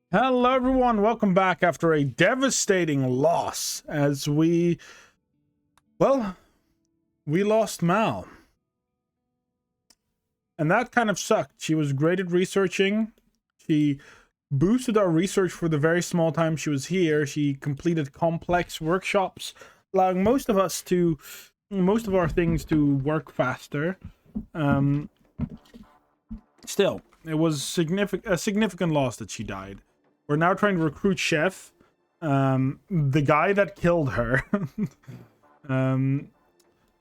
Hello everyone, welcome back after a devastating loss as we lost Mal. And that kind of sucked. She was great at researching. She boosted our research for the very small time she was here. She completed complex workshops, allowing most of our things to work faster. Still, it was a significant loss that she died. We're now trying to recruit Chef, the guy that killed her.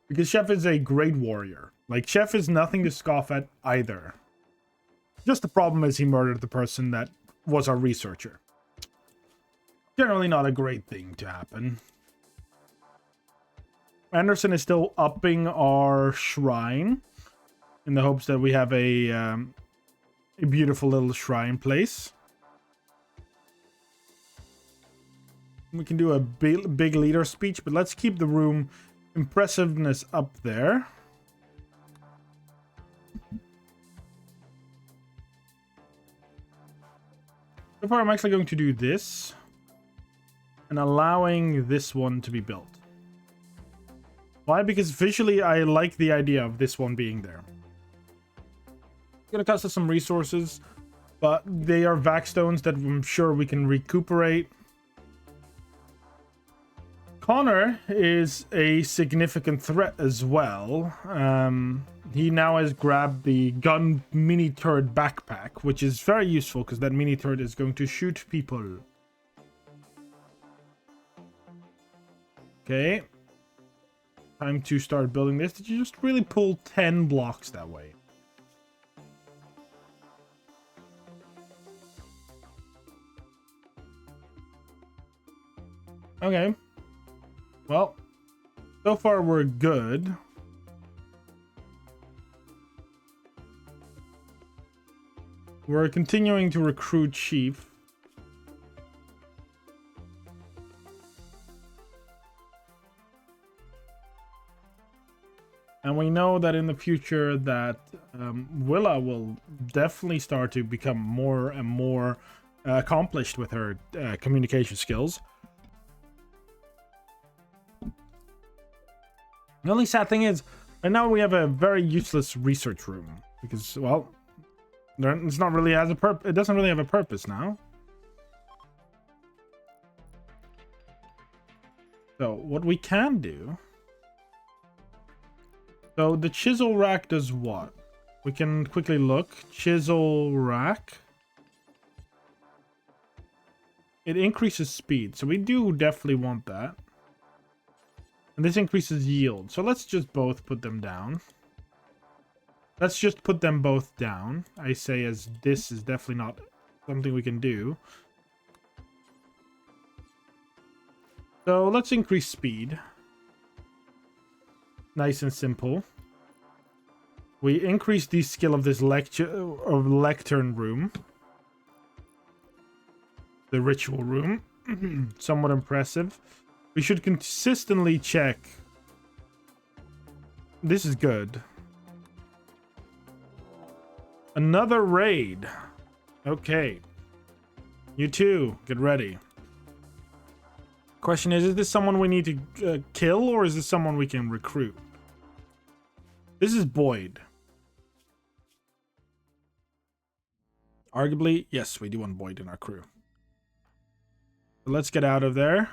Because Chef is a great warrior. Like, Chef is nothing to scoff at either. Just the problem is he murdered the person that was our researcher. Generally not a great thing to happen. Anderson is still upping our shrine in the hopes that we have a beautiful little shrine place. We can do a big leader speech, but let's keep the room impressiveness up there. So far, I'm actually going to do this and allowing this one to be built. Why? Because visually, I like the idea of this one being there. It's going to cost us some resources, but they are vac stones that I'm sure we can recuperate. Connor is a significant threat as well. He now has grabbed the gun mini turret backpack, which is very useful because that mini turret is going to shoot people. Okay. Time to start building this. Did you just really pull 10 blocks that way? Okay. Well, so far we're good. We're continuing to recruit Chief. And we know that in the future that Willa will definitely start to become more and more accomplished with her communication skills. The only sad thing is, right now we have a very useless research room because, well, it's not really has a it doesn't really have a purpose now. So what we can do. So the chisel rack does what? We can quickly look. Chisel rack. It increases speed, so we do definitely want that. And this increases yield. So let's just both put them down. Let's just put them both down. I say, as this is definitely not something we can do. So let's increase speed. Nice and simple. We increase the skill of this lectern room. The ritual room. Somewhat impressive. We should consistently check. This is good. Another raid. Okay. You two, get ready. Question is this someone we need to kill, or is this someone we can recruit? This is Boyd. Arguably, yes, we do want Boyd in our crew. So let's get out of there.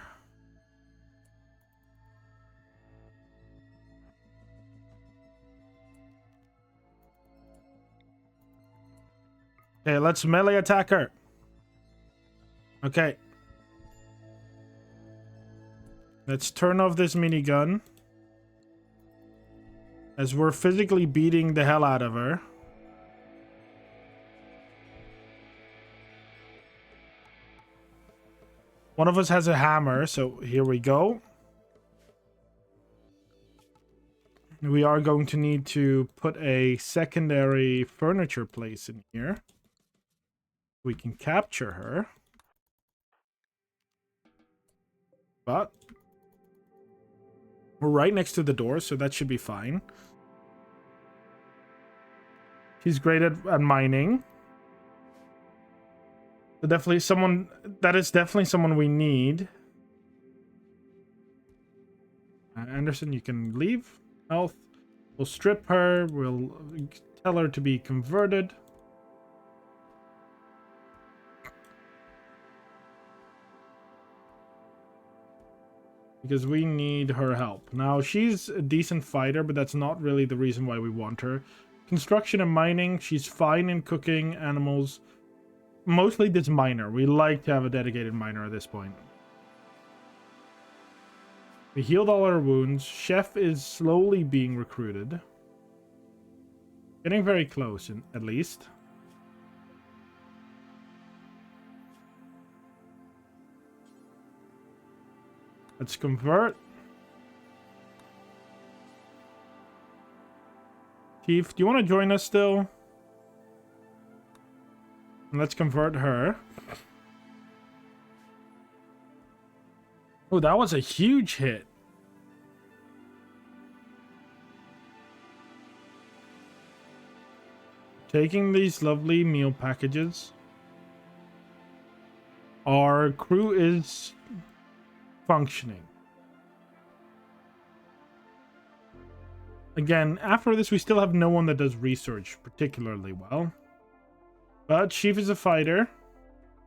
Okay, let's melee attack her. Okay. Let's turn off this minigun. As we're physically beating the hell out of her. One of us has a hammer, so here we go. We are going to need to put a secondary furniture place in here. We can capture her. But we're right next to the door, so that should be fine. She's great at mining. So definitely someone, that is definitely someone we need. Anderson, you can leave. Health. We'll strip her. We'll tell her to be converted. Because we need her help. Now, she's a decent fighter, but that's not really the reason why we want her. Construction and mining, she's fine in cooking animals. Mostly this miner. We like to have a dedicated miner at this point. We healed all our wounds. Chef is slowly being recruited. Getting very close, at least. Let's convert. Chief, do you want to join us still? And let's convert her. Oh, that was a huge hit. Taking these lovely meal packages. Our crew is functioning. Again, after this, we still have no one that does research particularly well. But Chief is a fighter,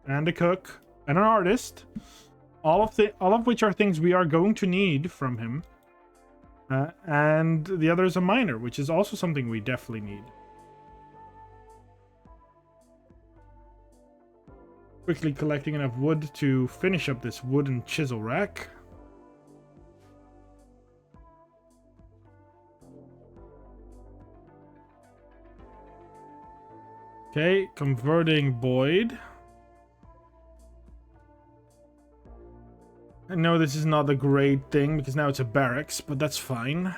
and a cook, and an artist. All of which are things we are going to need from him. And the other is a miner, which is also something we definitely need. Quickly collecting enough wood to finish up this wooden chisel rack. Okay, converting Boyd. I know this is not a great thing because now it's a barracks, but that's fine.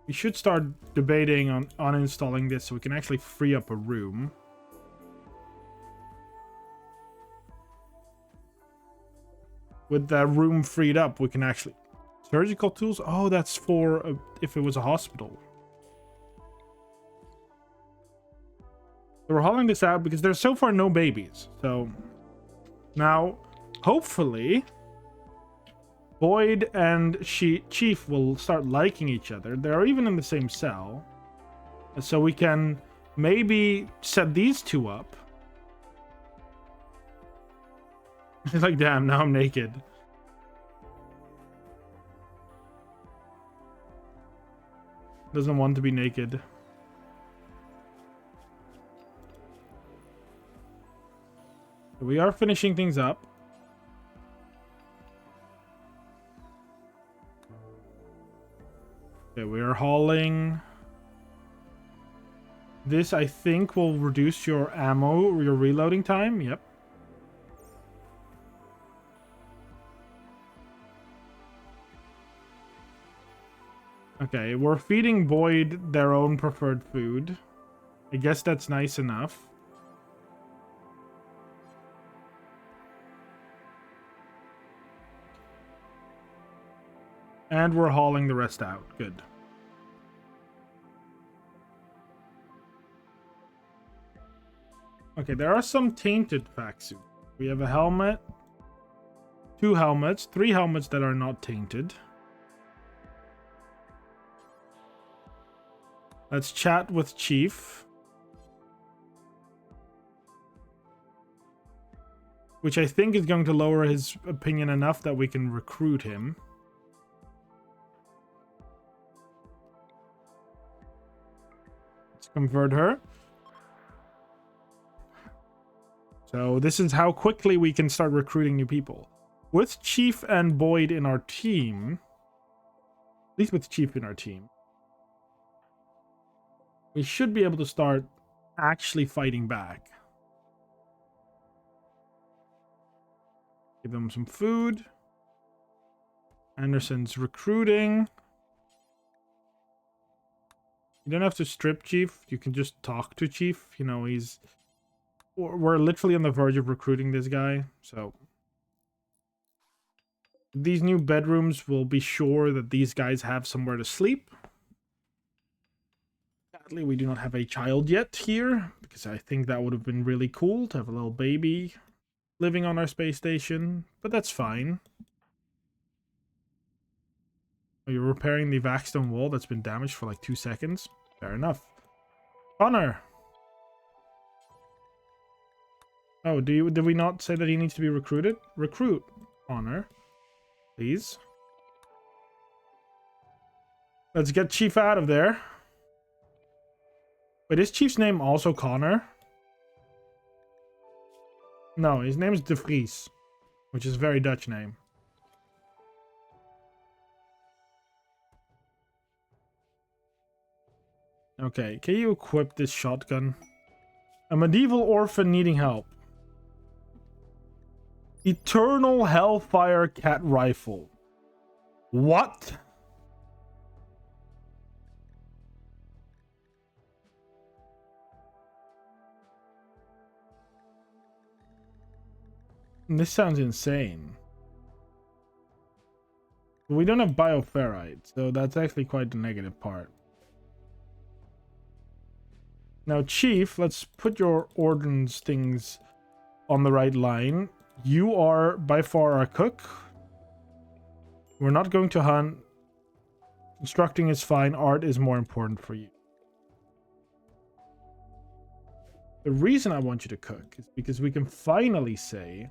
We should start debating on uninstalling this so we can actually free up a room. With that room freed up, we can actually... Surgical tools? Oh, that's for if it was a hospital. So we're hauling this out because there's so far no babies. So now, hopefully, Boyd and Chief will start liking each other. They're even in the same cell. So we can maybe set these two up. It's like, damn, now I'm naked. Doesn't want to be naked. We are finishing things up. Okay, we are hauling. This, I think, will reduce your ammo, your reloading time. Yep. Okay, we're feeding Boyd their own preferred food. I guess that's nice enough. And we're hauling the rest out. Good. Okay, there are some tainted pack suits. We have a helmet, 2 helmets, 3 helmets that are not tainted. Let's chat with Chief. Which I think is going to lower his opinion enough that we can recruit him. Let's convert her. So this is how quickly we can start recruiting new people. With Chief and Boyd in our team, at least with Chief in our team, we should be able to start actually fighting back. Give them some food. Anderson's recruiting. You don't have to strip Chief. You can just talk to Chief. You know, we're literally on the verge of recruiting this guy. So these new bedrooms will be sure that these guys have somewhere to sleep. Sadly, we do not have a child yet here, because I think that would have been really cool to have a little baby living on our space station, but that's fine. Oh, you're repairing the vaxstone wall that's been damaged for like 2 seconds? Fair enough. Connor! Oh, did we not say that he needs to be recruited? Recruit Connor, please. Let's get Chief out of there. Wait, is Chief's name also Connor? No, his name is De Vries, which is a very Dutch name. Okay, can you equip this shotgun? A medieval orphan needing help. Eternal Hellfire Cat Rifle. What? This sounds insane. We don't have bioferrite, so that's actually quite the negative part. Now, Chief, let's put your ordnance things on the right line. You are by far our cook. We're not going to hunt. Constructing is fine. Art is more important for you. The reason I want you to cook is because we can finally say,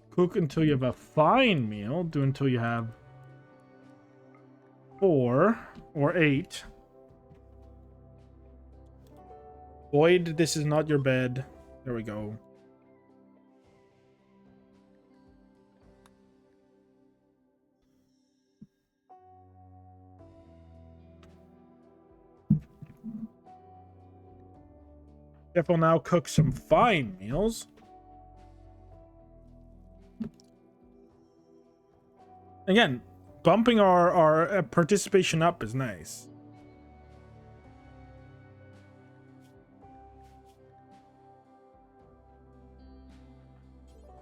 cook until you have a fine meal. Do until you have 4 or 8. Boyd, this is not your bed. There we go. Jeff will now cook some fine meals. Again, bumping our participation up is nice.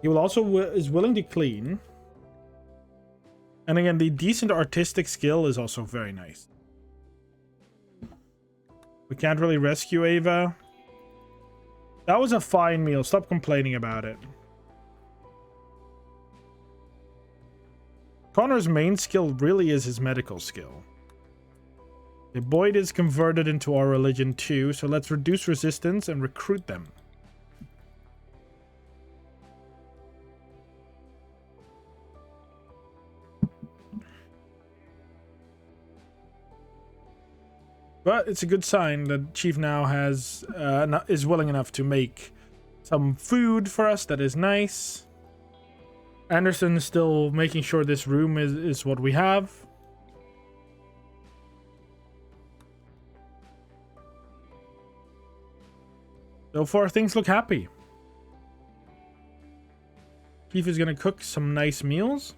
He will also is willing to clean. And again, the decent artistic skill is also very nice. We can't really rescue Ava. That was a fine meal. Stop complaining about it. Connor's main skill really is his medical skill. Okay, Boyd is converted into our religion too, so let's reduce resistance and recruit them. But it's a good sign that Chief now has is willing enough to make some food for us. That is nice. Anderson is still making sure this room is what we have. So far, things look happy. Chief is going to cook some nice meals.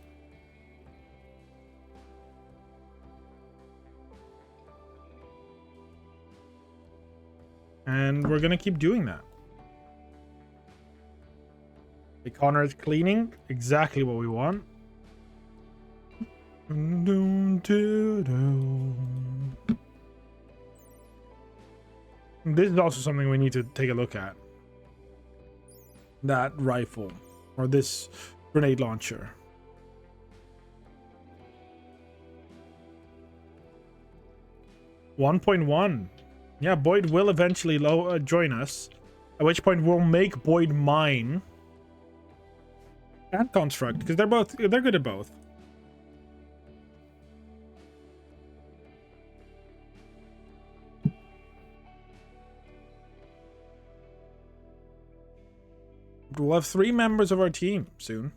And we're going to keep doing that. The Connor is cleaning. Exactly what we want. This is also something we need to take a look at. That rifle. Or this grenade launcher. $1.1. Yeah, Boyd will eventually join us. At which point we'll make Boyd mine. And construct, because they're good at both. We'll have 3 members of our team soon.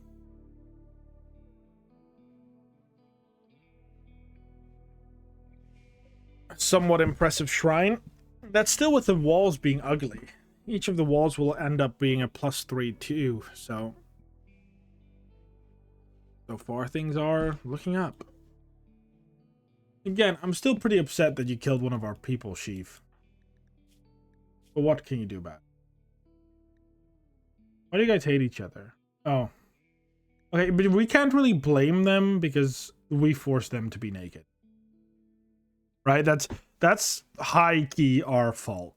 Somewhat impressive shrine. That's still with the walls being ugly. Each of the walls will end up being a +3 too, so far things are looking up. Again, I'm still pretty upset that you killed one of our people, Chief. But what can you do about it? Why do you guys hate each other? Oh. Okay, but we can't really blame them because we forced them to be naked. Right? That's high key our fault.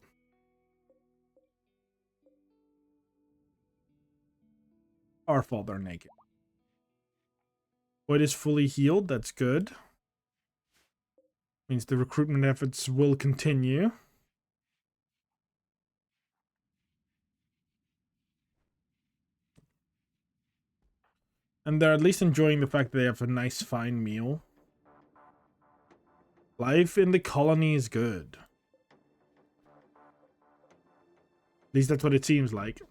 Our fault they're naked. Void is fully healed. That's good. Means the recruitment efforts will continue. And they're at least enjoying the fact that they have a nice fine meal. Life in the colony is good. At least that's what it seems like.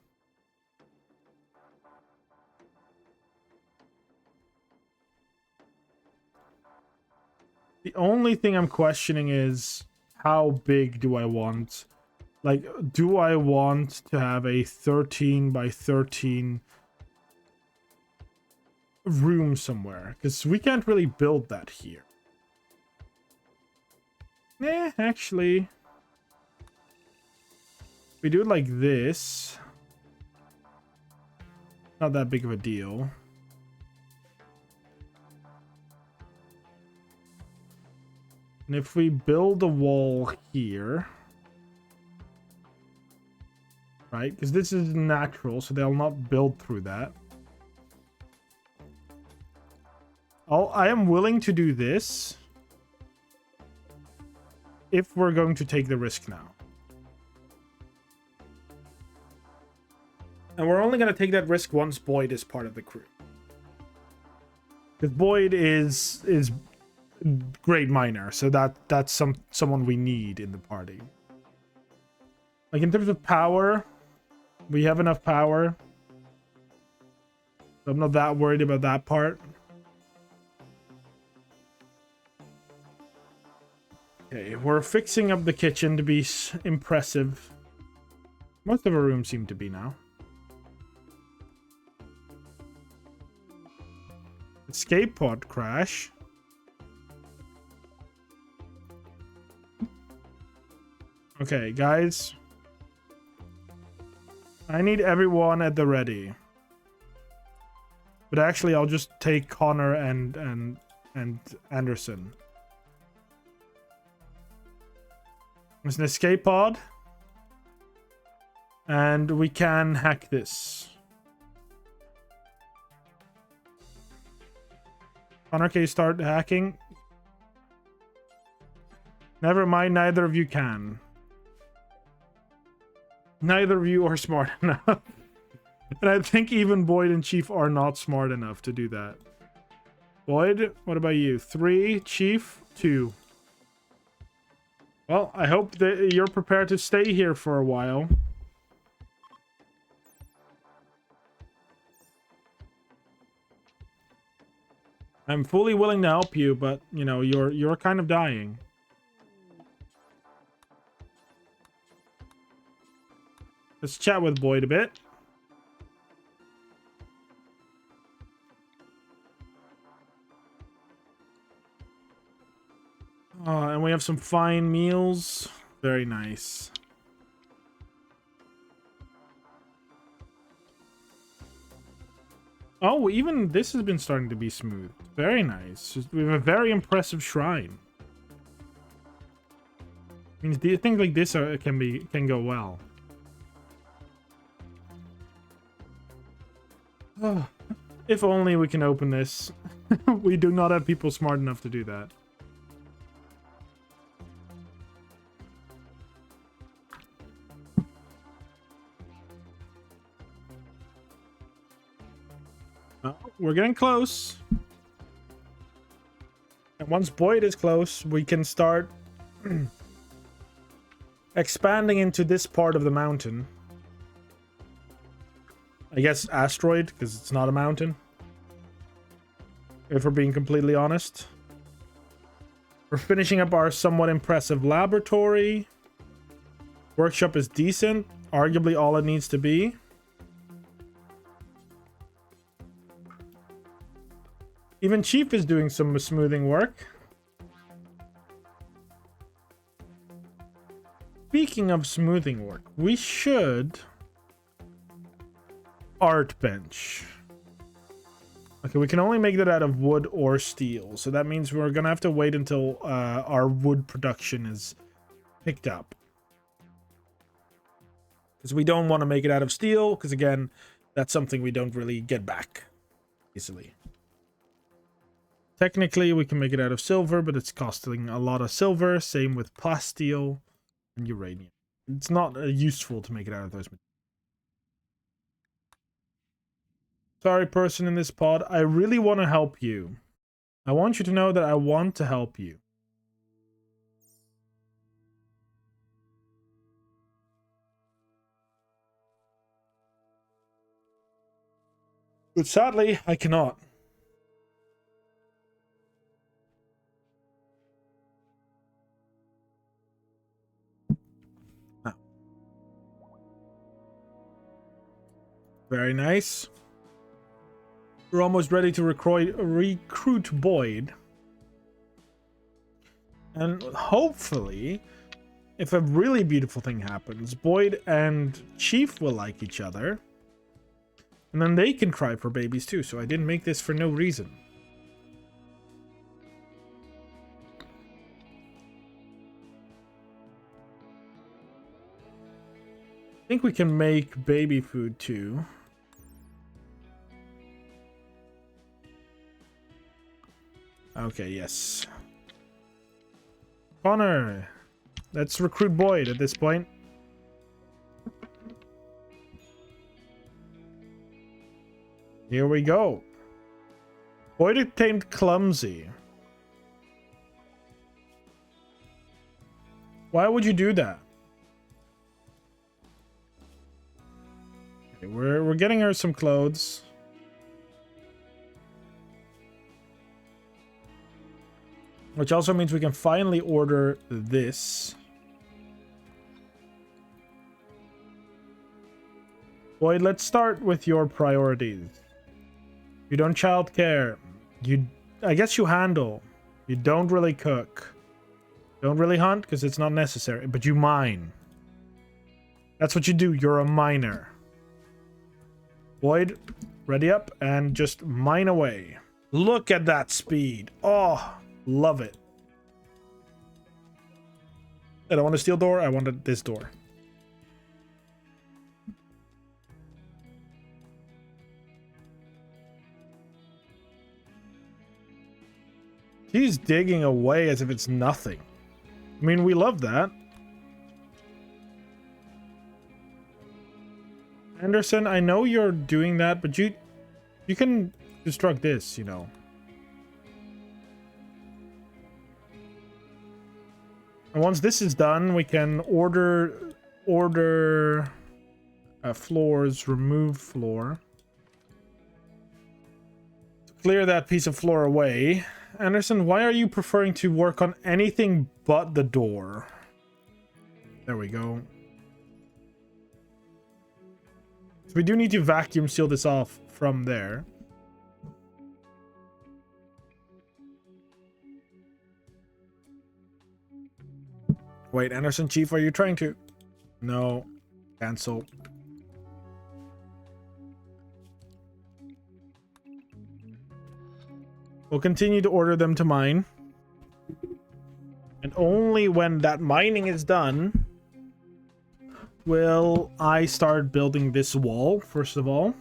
The only thing I'm questioning is how big do I want? Like, do I want to have a 13 by 13 room somewhere? Because we can't really build that here. Actually, we do it like this. Not that big of a deal. And if we build a wall here, right? Because this is natural, so they'll not build through that. I am willing to do this if we're going to take the risk now. And we're only going to take that risk once Boyd is part of the crew. Because Boyd is great miner, so that's someone we need in the party. Like, in terms of power, we have enough power. So I'm not that worried about that part. Okay, we're fixing up the kitchen to be impressive. Most of our rooms seem to be now. Escape pod crash. Okay, guys. I need everyone at the ready. But actually, I'll just take Connor and Anderson. There's an escape pod. And we can hack this. Connor, can you start hacking? Never mind, neither of you can. Neither of you are smart enough. And I think even Boyd and Chief are not smart enough to do that. Boyd, what about you? 3, Chief, 2. Well, I hope that you're prepared to stay here for a while. I'm fully willing to help you, but, you know, you're kind of dying. Let's chat with Boyd a bit. And we have some fine meals. Very nice. Oh, even this has been starting to be smooth. Very nice. We have a very impressive shrine. Means things like this can go well. Oh, if only we can open this. We do not have people smart enough to do that. Oh, we're getting close. And once Boyd is close, we can start expanding into this part of the mountain. I guess asteroid, because it's not a mountain. If we're being completely honest. We're finishing up our somewhat impressive laboratory. Workshop is decent. Arguably all it needs to be. Even Chief is doing some smoothing work. Speaking of smoothing work, we should... Art bench. Okay, we can only make that out of wood or steel, so that means we're gonna have to wait until our wood production is picked up. Because we don't want to make it out of steel, because again, that's something we don't really get back easily. Technically, we can make it out of silver, but it's costing a lot of silver. Same with plasteel and uranium. It's not useful to make it out of those materials. Sorry, person in this pod. I really want to help you. I want you to know that I want to help you. But sadly, I cannot. Ah. Very nice. We're almost ready to recruit Boyd. And hopefully, if a really beautiful thing happens, Boyd and Chief will like each other. And then they can cry for babies too, so I didn't make this for no reason. I think we can make baby food too. Okay, yes. Connor! Let's recruit Boyd at this point. Here we go. Boyd obtained Clumsy. Why would you do that? Okay, we're getting her some clothes. Which also means we can finally order this. Boyd, let's start with your priorities. You don't childcare. I guess you handle. You don't really cook. Don't really hunt because it's not necessary, but you mine. That's what you do. You're a miner. Boyd, ready up and just mine away. Look at that speed. Oh, love it. I don't want a steel door. I wanted this door. He's digging away as if it's nothing. I mean, we love that. Anderson, I know you're doing that, but you can construct this, you know. And once this is done, we can order floors, remove floor. To clear that piece of floor away. Anderson, why are you preferring to work on anything but the door? There we go. So we do need to vacuum seal this off from there. Wait, Anderson, Chief, are you trying to... No. Cancel. We'll continue to order them to mine. And only when that mining is done will I start building this wall, first of all.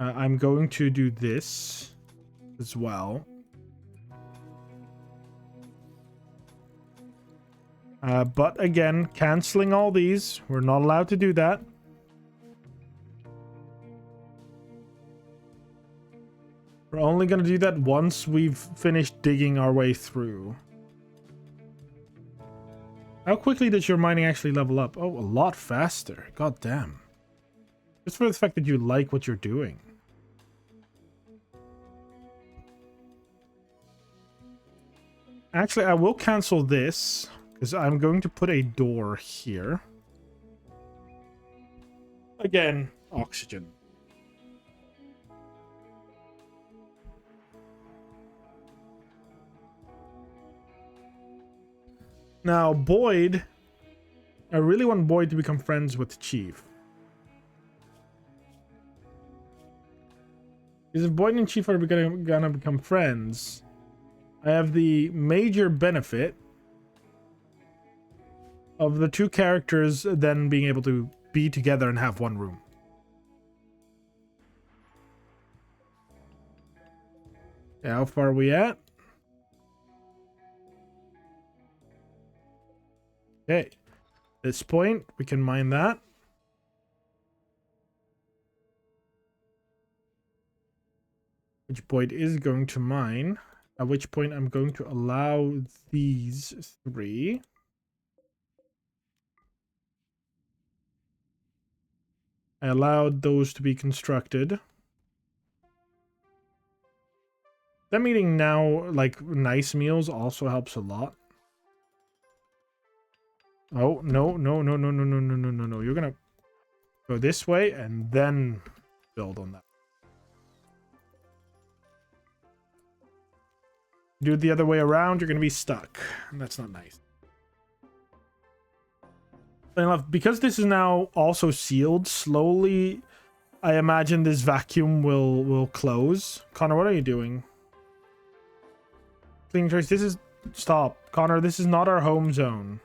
I'm going to do this as well. But again, canceling all these. We're not allowed to do that. We're only going to do that once we've finished digging our way through. How quickly does your mining actually level up? Oh, a lot faster. God damn. Just for the fact that you like what you're doing. Actually, I will cancel this because I'm going to put a door here. Again, oxygen. Now, Boyd... I really want Boyd to become friends with Chief. Because if Boyd and Chief are gonna become friends, I have the major benefit of the two characters then being able to be together and have one room. Yeah, how far are we at? Okay. This point, we can mine that. Which point is going to mine. At which point I'm going to allow these three. I allowed those to be constructed. Them eating now, like, nice meals also helps a lot. Oh, no, no, no, no, no, no, no, no, no, no. You're gonna go this way and then build on that. Do it the other way around, you're gonna be stuck. And that's not nice. Because this is now also sealed, slowly, I imagine this vacuum will close. Connor, what are you doing? Cleaning trace, this is... Stop. Connor, this is not our home zone.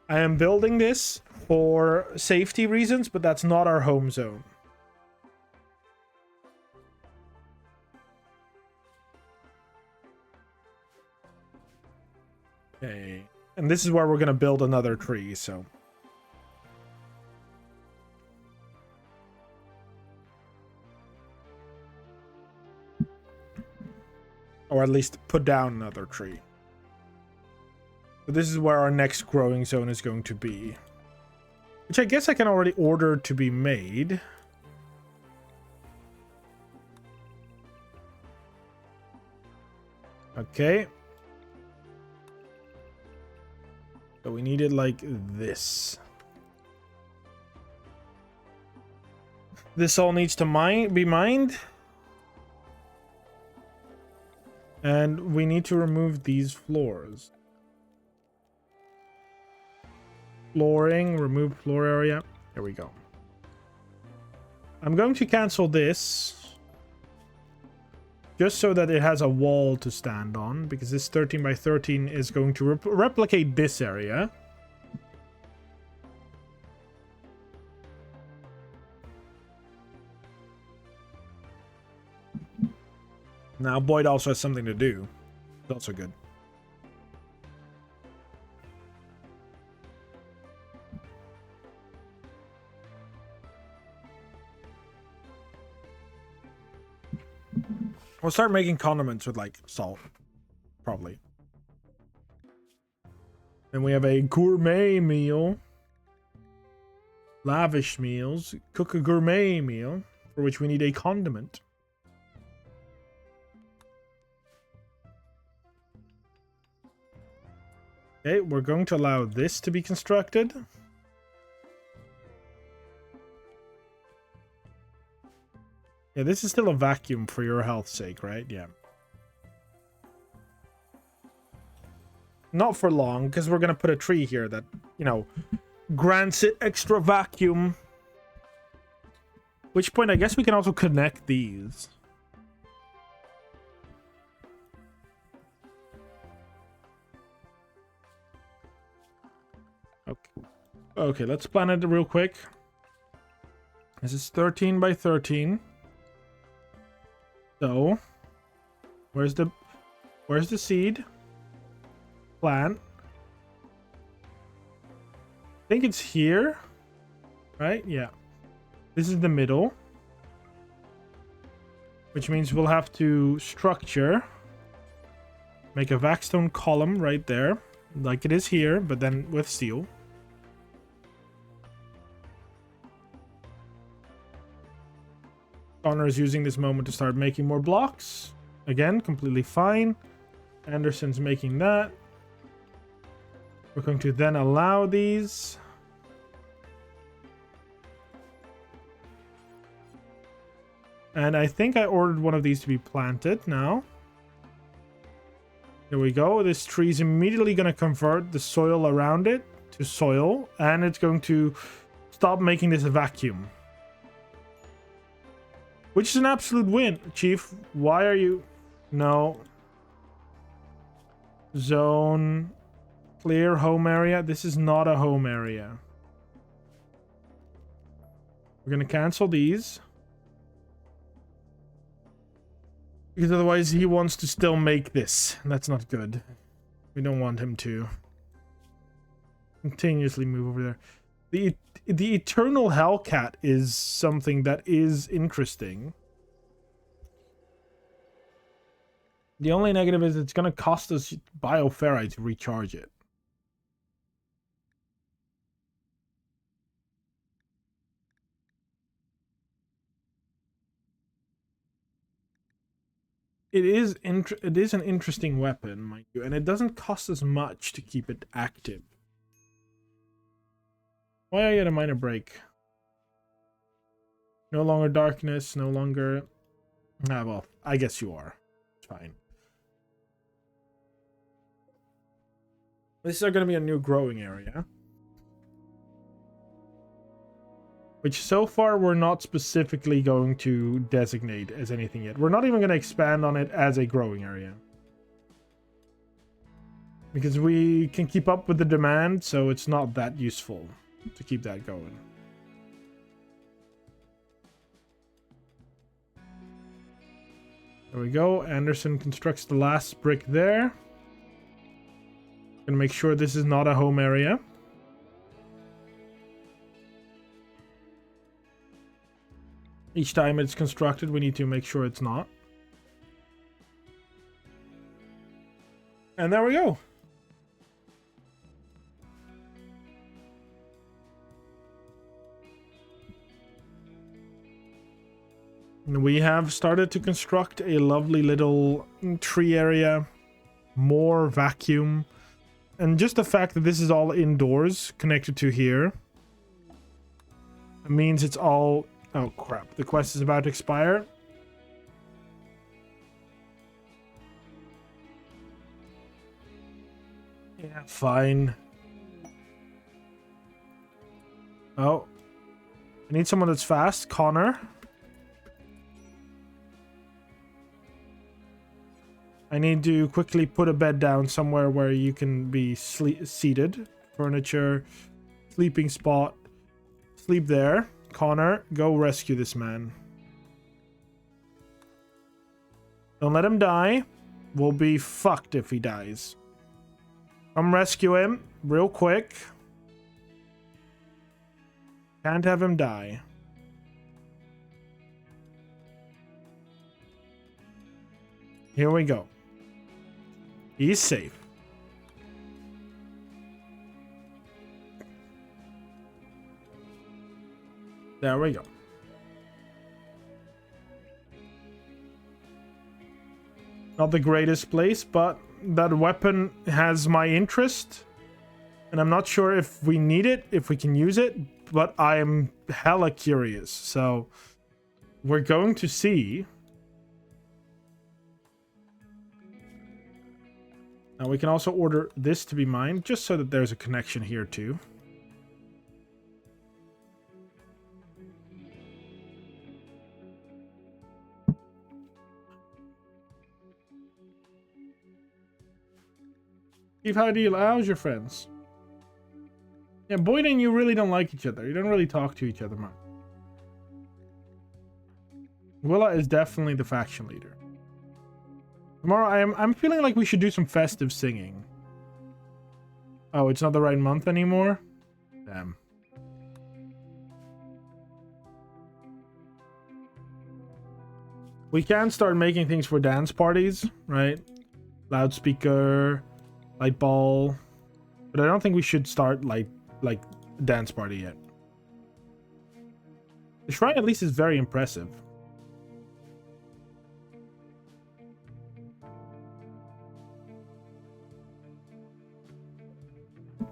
I am building this for safety reasons, but that's not our home zone. Okay. And this is where we're going to build another tree, so... Or at least put down another tree. So this is where our next growing zone is going to be. Which I guess I can already order to be made. Okay. So we need it like this. This all needs to be mined. And we need to remove these floors. Flooring, remove floor area. There we go. I'm going to cancel this. Just so that it has a wall to stand on. Because this 13 by 13 is going to replicate this area. Now Boyd also has something to do. It's also good. We'll start making condiments with, like, salt. Probably. Then we have a gourmet meal. Lavish meals. Cook a gourmet meal, for which we need a condiment. Okay, we're going to allow this to be constructed. Yeah, this is still a vacuum for your health's sake, right? Yeah. Not for long, because we're going to put a tree here that, you know, grants it extra vacuum. Which point, I guess we can also connect these. Okay. Okay, let's plan it real quick. This is 13 by 13. So, where's the seed? Plant. I think it's here. Right? Yeah. This is the middle. Which means we'll have to structure. Make a vaxstone column right there. Like it is here, but then with steel. Connor is using this moment to start making more blocks. Again, completely fine. Anderson's making that. We're going to then allow these. And I think I ordered one of these to be planted now. Here we go. This tree is immediately going to convert the soil around it to soil. And it's going to stop making this a vacuum. Which is an absolute win. Chief, why are you... No. Zone. Clear home area. This is not a home area. We're going to cancel these. Because otherwise he wants to still make this. And that's not good. We don't want him to continuously move over there. The Eternal Hellcat is something that is interesting. The only negative is it's going to cost us bioferrite to recharge it. It is an interesting weapon, mind you, and it doesn't cost us much to keep it active. Why are you at a minor break? No longer darkness, no longer... Ah, well, I guess you are. It's fine. This is going to be a new growing area. Which so far we're not specifically going to designate as anything yet. We're not even going to expand on it as a growing area. Because we can keep up with the demand, so it's not that useful to keep that going. There we go. Anderson constructs the last brick there. Gonna make sure this is not a home area. Each time it's constructed, we need to make sure it's not. And there we go. We have started to construct a lovely little tree area, more vacuum, and just the fact that this is all indoors connected to here, it means it's all... Oh crap, the quest is about to expire. Yeah, fine. Oh. I need someone that's fast. Connor. I need to quickly put a bed down somewhere where you can be seated. Furniture. Sleeping spot. Sleep there. Connor, go rescue this man. Don't let him die. We'll be fucked if he dies. Come rescue him real quick. Can't have him die. Here we go. He's safe. There we go. Not the greatest place, but that weapon has my interest. And I'm not sure if we need it, if we can use it, but I'm hella curious. So we're going to see. Now we can also order this to be mine, just so that there's a connection here too. Steve, how's your friends? Yeah, Boyd and you really don't like each other. You don't really talk to each other much. Willa is definitely the faction leader. Tomorrow I'm feeling like we should do some festive singing. Oh, it's not the right month anymore? Damn. We can start making things for dance parties, right? Loudspeaker, light ball. But I don't think we should start like dance party yet. The shrine at least is very impressive.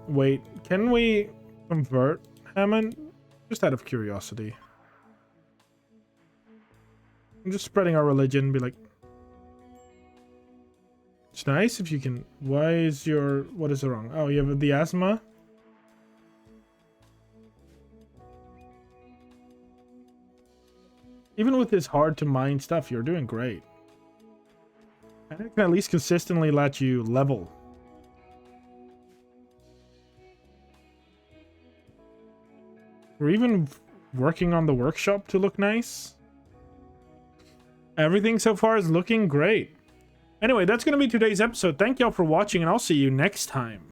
Wait, can we convert Hammond? Just out of curiosity. I'm just spreading our religion, be like... It's nice if you can... Why is your... What is wrong? Oh, you have the asthma? Even with this hard to mine stuff, you're doing great. I can at least consistently let you level We're even working on the workshop to look nice. Everything so far is looking great. Anyway, that's going to be today's episode. Thank y'all for watching, and I'll see you next time.